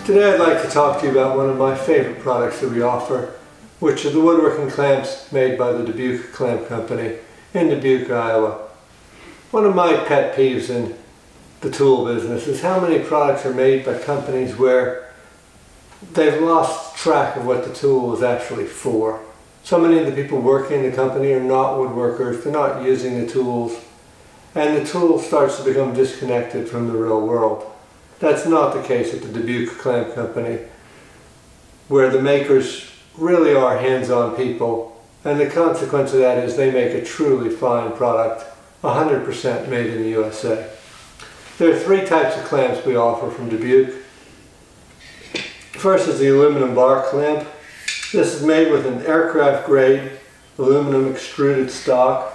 Today I'd like to talk to you about one of my favorite products that we offer, which are the woodworking clamps made by the Dubuque Clamp Company in Dubuque, Iowa. One of my pet peeves in the tool business is how many products are made by companies where they've lost track of what the tool is actually for. So many of the people working in the company are not woodworkers, they're not using the tools, and the tool starts to become disconnected from the real world. That's not the case at the Dubuque Clamp Company, where the makers really are hands-on people, and the consequence of that is they make a truly fine product, 100% made in the USA. There are three types of clamps we offer from Dubuque. First is the aluminum bar clamp. This is made with an aircraft grade aluminum extruded stock.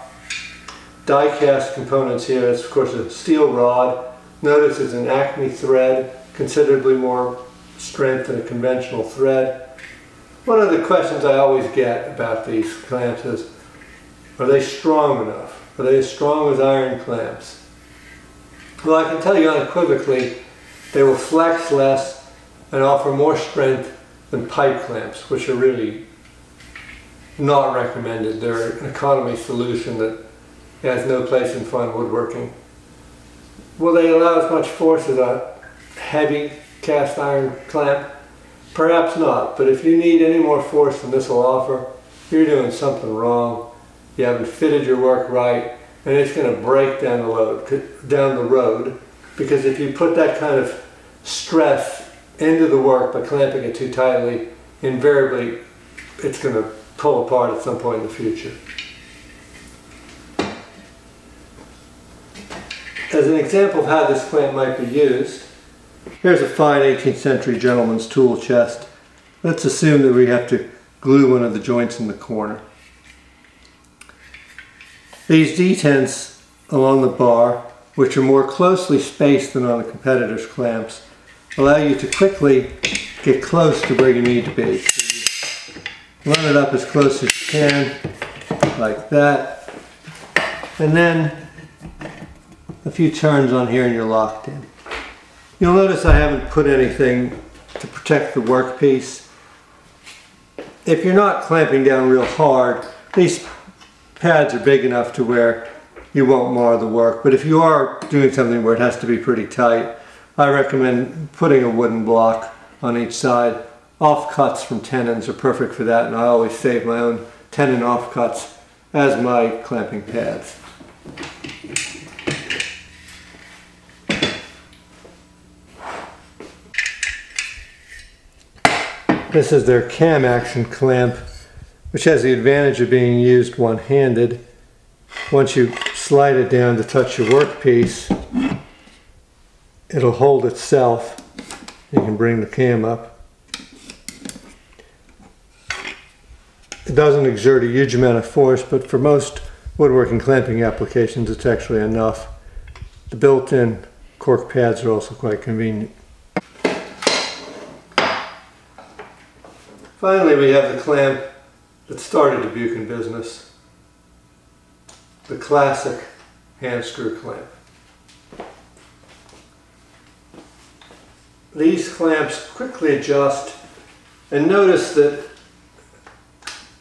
Die-cast components here. It's of course a steel rod. Notice it's an Acme thread, considerably more strength than a conventional thread. One of the questions I always get about these clamps is, are they strong enough? Are they as strong as iron clamps? Well, I can tell you unequivocally, they will flex less and offer more strength than pipe clamps, which are really not recommended. They're an economy solution that has no place in fine woodworking. Will they allow as much force as a heavy cast iron clamp? Perhaps not, but if you need any more force than this will offer, you're doing something wrong. You haven't fitted your work right, and it's going to break down the road, because if you put that kind of stress into the work by clamping it too tightly, invariably it's going to pull apart at some point in the future. As an example of how this clamp might be used, here's a fine 18th century gentleman's tool chest. Let's assume that we have to glue one of the joints in the corner. These detents along the bar, which are more closely spaced than on the competitor's clamps, allow you to quickly get close to where you need to be. Run it up as close as you can, like that, and then a few turns on here and you're locked in. You'll notice I haven't put anything to protect the workpiece. If you're not clamping down real hard, these pads are big enough to where you won't mar the work, but if you are doing something where it has to be pretty tight, I recommend putting a wooden block on each side. Offcuts from tenons are perfect for that, and I always save my own tenon offcuts as my clamping pads. This is their cam action clamp, which has the advantage of being used one-handed. Once you slide it down to touch your workpiece, it'll hold itself. You can bring the cam up. It doesn't exert a huge amount of force, but for most woodworking clamping applications it's actually enough. The built-in cork pads are also quite convenient. Finally, we have the clamp that started Dubuque in business, the classic hand screw clamp. These clamps quickly adjust, and notice that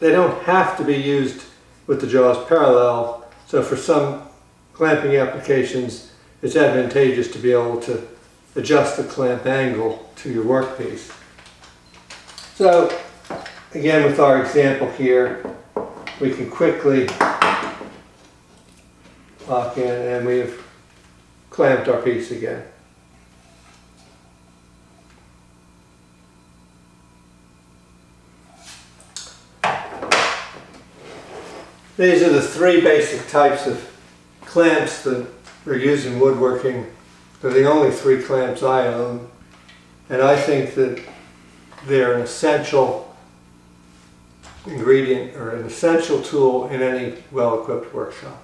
they don't have to be used with the jaws parallel, so for some clamping applications it's advantageous to be able to adjust the clamp angle to your workpiece. So again, with our example here, we can quickly lock in and we've clamped our piece again. These are the three basic types of clamps that are used in woodworking. They're the only three clamps I own, and I think that they're an essential ingredient or an essential tool in any well-equipped workshop.